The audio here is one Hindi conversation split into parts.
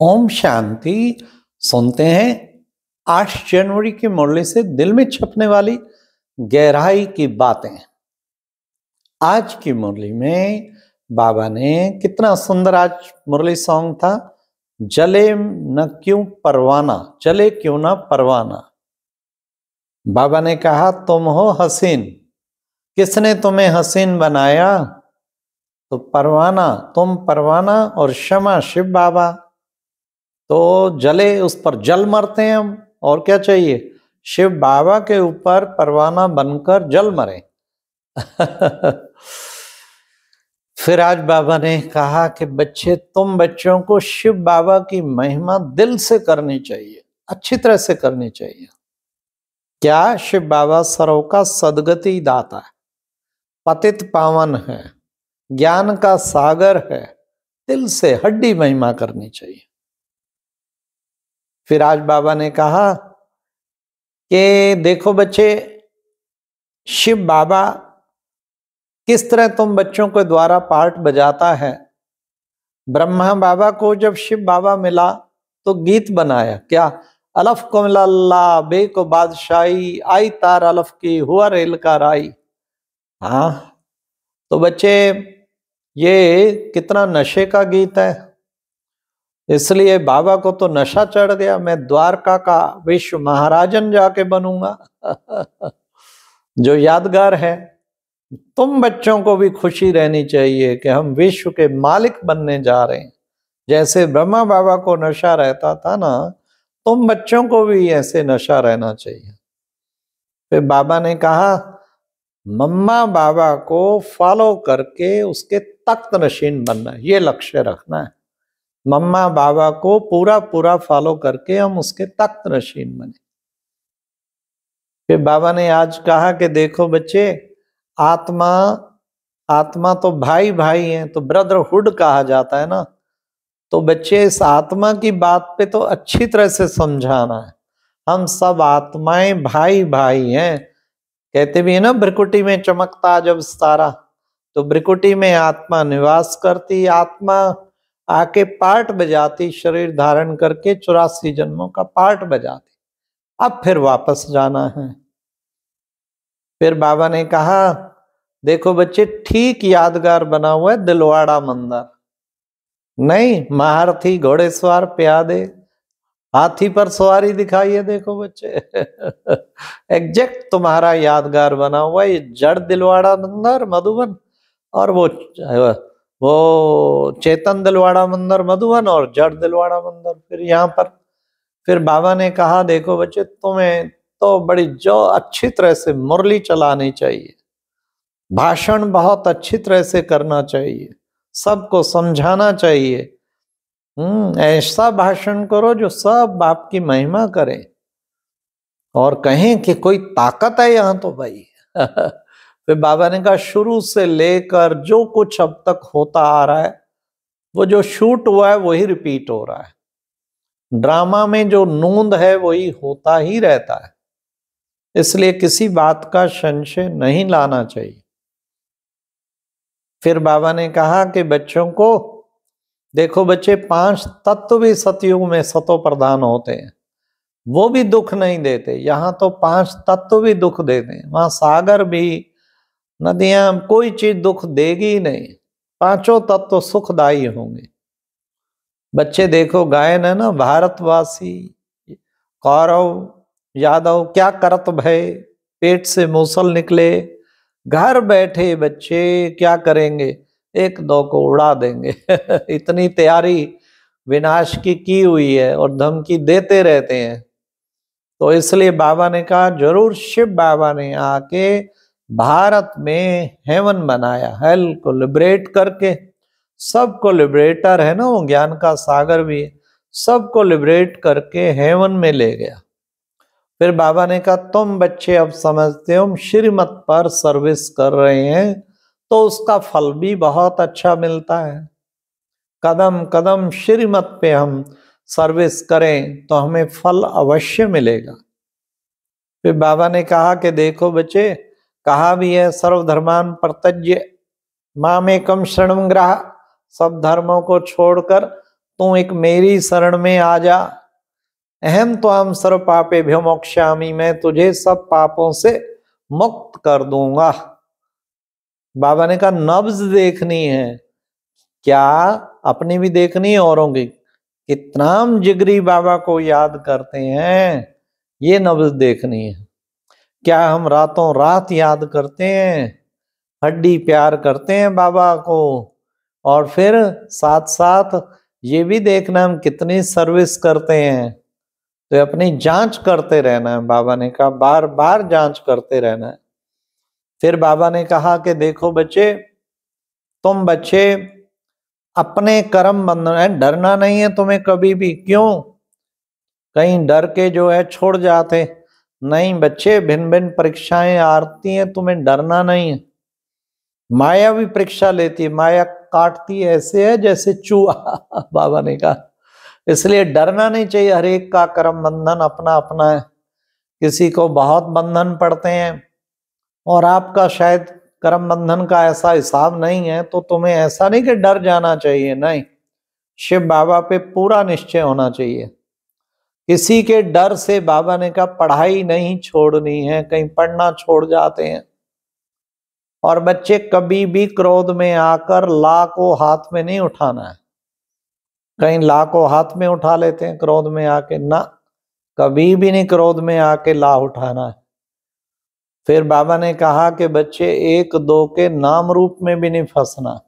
ओम शांति। सुनते हैं 8 जनवरी की मुरली से दिल में छपने वाली गहराई की बातें। आज की मुरली में बाबा ने कितना सुंदर आज मुरली सॉन्ग था, जले न क्यों परवाना, जले क्यों ना परवाना। बाबा ने कहा तुम हो हसीन, किसने तुम्हें हसीन बनाया? तो परवाना, तुम परवाना और क्षमा शिव बाबा। तो जले, उस पर जल मरते हैं हम, और क्या चाहिए? शिव बाबा के ऊपर परवाना बनकर जल मरे। फिर आज बाबा ने कहा कि बच्चे, तुम बच्चों को शिव बाबा की महिमा दिल से करनी चाहिए, अच्छी तरह से करनी चाहिए। क्या? शिव बाबा सर्व का सदगति दाता है, पतित पावन है, ज्ञान का सागर है। दिल से हड्डी महिमा करनी चाहिए। फिर आज बाबा ने कहा कि देखो बच्चे, शिव बाबा किस तरह तुम बच्चों के द्वारा पार्ट बजाता है। ब्रह्मा बाबा को जब शिव बाबा मिला तो गीत बनाया, क्या? अलफ को मिला अल्लाह, बे को बादशाही, आई तार अलफ की, हुआ रेल का राई। हाँ, तो बच्चे ये कितना नशे का गीत है। इसलिए बाबा को तो नशा चढ़ गया, मैं द्वारका का विश्व महाराजन जाके बनूंगा। जो यादगार है। तुम बच्चों को भी खुशी रहनी चाहिए कि हम विश्व के मालिक बनने जा रहे हैं। जैसे ब्रह्मा बाबा को नशा रहता था ना, तुम बच्चों को भी ऐसे नशा रहना चाहिए। फिर बाबा ने कहा मम्मा बाबा को फॉलो करके उसके तख्त नशीन बनना है, ये लक्ष्य रखना है। मम्मा बाबा को पूरा पूरा फॉलो करके हम उसके तख्त नशीन बने। फिर बाबा ने आज कहा कि देखो बच्चे, आत्मा तो भाई भाई है, तो ब्रदरहुड कहा जाता है ना। तो बच्चे, इस आत्मा की बात पे तो अच्छी तरह से समझाना है। हम सब आत्माएं भाई भाई हैं। कहते भी है ना, भ्रिकुटी में चमकता जब सितारा, तो भ्रिकुटी में आत्मा निवास करती। आत्मा आके पार्ट बजाती, शरीर धारण करके 84 जन्मों का पार्ट बजाती। अब फिर वापस जाना है। फिर बाबा ने कहा देखो बच्चे, ठीक यादगार बना हुआ है दिलवाड़ा मंदिर। नहीं, महारथी घोड़ेसवार प्यादे हाथी पर सवारी दिखाइए। देखो बच्चे, एग्जैक्ट तुम्हारा यादगार बना हुआ है ये जड़ दिलवाड़ा मंदिर मधुबन, और वो चेतन दिलवाड़ा मंदिर मधुबन, और जड़ दिलवाड़ा मंदिर फिर यहाँ पर। फिर बाबा ने कहा देखो बच्चे, तुम्हें तो बड़ी जो अच्छी तरह से मुरली चलानी चाहिए, भाषण बहुत अच्छी तरह से करना चाहिए, सबको समझाना चाहिए। ऐसा भाषण करो जो सब बाप की महिमा करे और कहें कि कोई ताकत है यहाँ तो भाई। फिर बाबा ने कहा शुरू से लेकर जो कुछ अब तक होता आ रहा है, वो जो शूट हुआ है वही रिपीट हो रहा है। ड्रामा में जो नूंद है वही होता ही रहता है, इसलिए किसी बात का संशय नहीं लाना चाहिए। फिर बाबा ने कहा कि बच्चों को देखो बच्चे, 5 तत्व भी सतयुग में सतो प्रधान होते हैं, वो भी दुख नहीं देते। यहाँ तो 5 तत्व भी दुख देते हैं, वहां सागर भी, नदियां, कोई चीज दुख देगी ही नहीं। 5 तत्व सुखदायी होंगे। बच्चे देखो, गायन है ना, भारतवासी कौरव यादव क्या करत भय, पेट से मूसल निकले। घर बैठे बच्चे क्या करेंगे? 1-2 को उड़ा देंगे। इतनी तैयारी विनाश की हुई है और धमकी देते रहते हैं। तो इसलिए बाबा ने कहा जरूर शिव बाबा ने आके भारत में हेवन बनाया, हेल को लिबरेट करके, सबको लिबरेटर है ना, वो ज्ञान का सागर भी है, सबको लिबरेट करके हेवन में ले गया। फिर बाबा ने कहा तुम बच्चे अब समझते हो, हम श्रीमत पर सर्विस कर रहे हैं तो उसका फल भी बहुत अच्छा मिलता है। कदम कदम श्रीमत पे हम सर्विस करें तो हमें फल अवश्य मिलेगा। फिर बाबा ने कहा कि देखो बच्चे, कहा भी है सर्वधर्मान परित्यज्य मामेकम शरणं ग्रह, सब धर्मों को छोड़कर तू एक मेरी शरण में आ जा। अहम त्वाम सर्व पापेभ्यो मोक्षयामि, मैं तुझे सब पापों से मुक्त कर दूंगा। बाबा ने कहा नब्ज देखनी है क्या, अपनी भी देखनी है औरों की। कितना हम जिगरी बाबा को याद करते हैं, ये नब्ज देखनी है। क्या हम रातों रात याद करते हैं, हड्डी प्यार करते हैं बाबा को, और फिर साथ साथ ये भी देखना हम कितनी सर्विस करते हैं। तो अपनी जांच करते रहना है, बाबा ने कहा बार बार जांच करते रहना है। फिर बाबा ने कहा कि देखो बच्चे, तुम बच्चे अपने कर्म बंधन है, डरना नहीं है तुम्हें कभी भी। क्यों कहीं डर के जो है छोड़ जाते, नहीं बच्चे, भिन्न भिन्न परीक्षाएं आती हैं, तुम्हें डरना नहीं है। माया भी परीक्षा लेती है, माया काटती ऐसे है जैसे चूहा बाबा ने कहा, इसलिए डरना नहीं चाहिए। हर एक का कर्म बंधन अपना अपना है, किसी को बहुत बंधन पड़ते हैं और आपका शायद कर्म बंधन का ऐसा हिसाब नहीं है, तो तुम्हें ऐसा नहीं कि डर जाना चाहिए, नहीं, शिव बाबा पे पूरा निश्चय होना चाहिए। किसी के डर से बाबा ने कहा पढ़ाई नहीं छोड़नी है, कहीं पढ़ना छोड़ जाते हैं। और बच्चे कभी भी क्रोध में आकर ला को हाथ में नहीं उठाना है। कहीं ला को हाथ में उठा लेते हैं क्रोध में आके, ना, कभी भी नहीं क्रोध में आके ला उठाना है। फिर बाबा ने कहा कि बच्चे एक दो के नाम रूप में भी नहीं फंसना,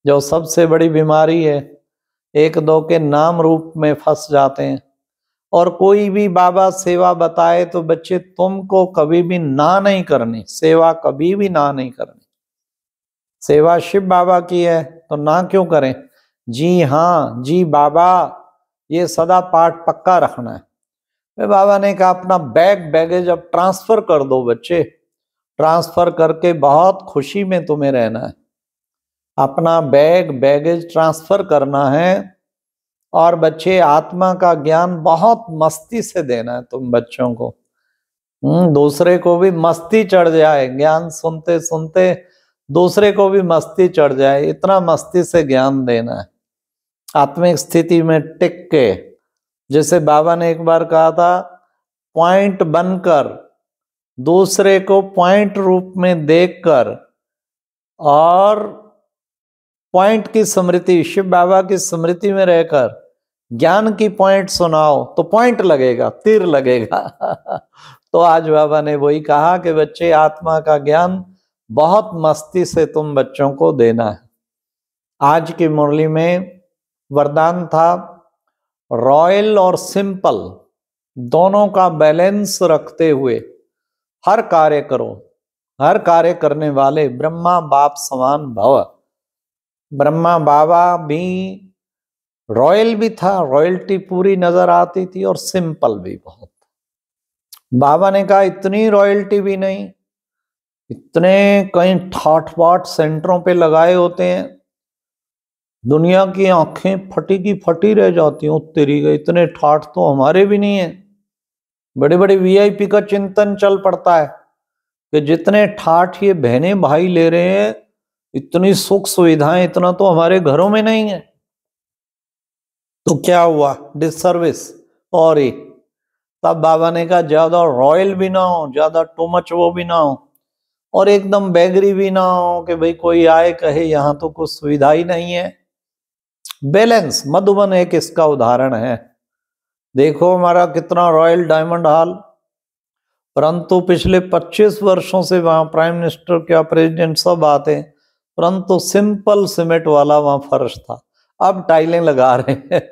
जो सबसे बड़ी बीमारी है, एक दो के नाम रूप में फंस जाते हैं। और कोई भी बाबा सेवा बताए तो बच्चे तुमको कभी भी ना नहीं करनी, सेवा कभी भी ना नहीं करनी। सेवा शिव बाबा की है तो ना क्यों करें, जी हाँ जी बाबा, ये सदा पाठ पक्का रखना है। फिर बाबा ने कहा अपना बैगेज अब ट्रांसफर कर दो बच्चे, ट्रांसफर करके बहुत खुशी में तुम्हें रहना है। अपना बैगेज ट्रांसफर करना है। और बच्चे आत्मा का ज्ञान बहुत मस्ती से देना है तुम बच्चों को। दूसरे को भी मस्ती चढ़ जाए, ज्ञान सुनते सुनते दूसरे को भी मस्ती चढ़ जाए, इतना मस्ती से ज्ञान देना है। आत्मिक स्थिति में टिक के, जैसे बाबा ने एक बार कहा था, पॉइंट बनकर, दूसरे को पॉइंट रूप में देखकर, और पॉइंट की स्मृति, शिव बाबा की स्मृति में रहकर ज्ञान की पॉइंट सुनाओ तो पॉइंट लगेगा, तीर लगेगा तो आज बाबा ने वही कहा कि बच्चे आत्मा का ज्ञान बहुत मस्ती से तुम बच्चों को देना है। आज की मुरली में वरदान था रॉयल और सिंपल दोनों का बैलेंस रखते हुए हर कार्य करो। हर कार्य करने वाले ब्रह्मा बाप समान भव। ब्रह्मा बाबा भी रॉयल भी था, रॉयल्टी पूरी नजर आती थी, और सिंपल भी बहुत। बाबा ने कहा इतनी रॉयल्टी भी नहीं, इतने कहीं ठाठ बाट सेंटरों पे लगाए होते हैं, दुनिया की आंखें फटी की फटी रह जाती हैं, तेरी गई, इतने ठाठ तो हमारे भी नहीं है। बड़े बड़े वीआईपी का चिंतन चल पड़ता है कि जितने ठाठ ये बहने भाई ले रहे हैं, इतनी सुख सुविधाएं, इतना तो हमारे घरों में नहीं है। तो क्या हुआ, डिससर्विस। और ही तब बाबा ने कहा ज्यादा रॉयल भी ना हो, ज्यादा टू मच वो भी ना हो, और एकदम बैगरी भी ना हो कि भाई कोई आए कहे यहाँ तो कुछ सुविधा ही नहीं है। बैलेंस। मधुबन एक इसका उदाहरण है। देखो हमारा कितना रॉयल डायमंड हॉल, परंतु पिछले 25 वर्षों से वहां प्राइम मिनिस्टर क्या प्रेसिडेंट सब आते हैं, परंतु सिंपल सीमेंट वाला वहां फर्श था, अब टाइलें लगा रहे हैं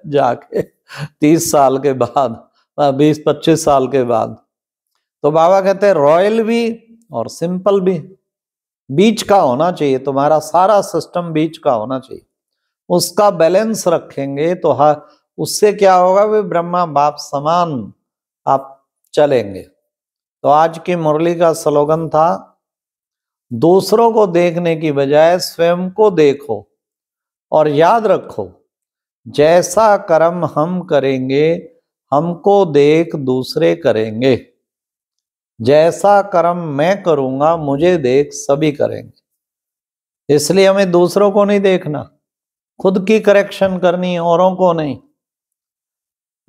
जाके 30 साल के बाद, 20-25 साल के बाद। तो बाबा कहते हैं रॉयल भी और सिंपल भी, बीच का होना चाहिए, तुम्हारा सारा सिस्टम बीच का होना चाहिए। उसका बैलेंस रखेंगे तो उससे क्या होगा, वे ब्रह्मा बाप समान आप चलेंगे। तो आज की मुरली का स्लोगन था, दूसरों को देखने की बजाय स्वयं को देखो और याद रखो, जैसा कर्म हम करेंगे हमको देख दूसरे करेंगे, जैसा कर्म मैं करूंगा मुझे देख सभी करेंगे। इसलिए हमें दूसरों को नहीं देखना, खुद की करेक्शन करनी है, औरों को नहीं।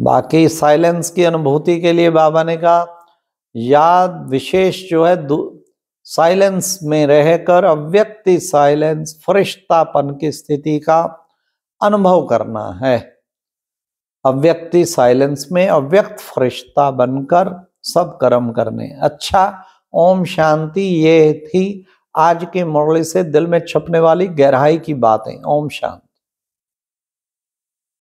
बाकी साइलेंस की अनुभूति के लिए बाबा ने कहा याद विशेष जो है साइलेंस में रहकर अव्यक्ति साइलेंस फरिश्तापन की स्थिति का अनुभव करना है। अव्यक्ति साइलेंस में अव्यक्त फरिश्ता बनकर सब कर्म करने। अच्छा, ओम शांति। ये थी आज की मुरली से दिल में छपने वाली गहराई की बातें। ओम शांति।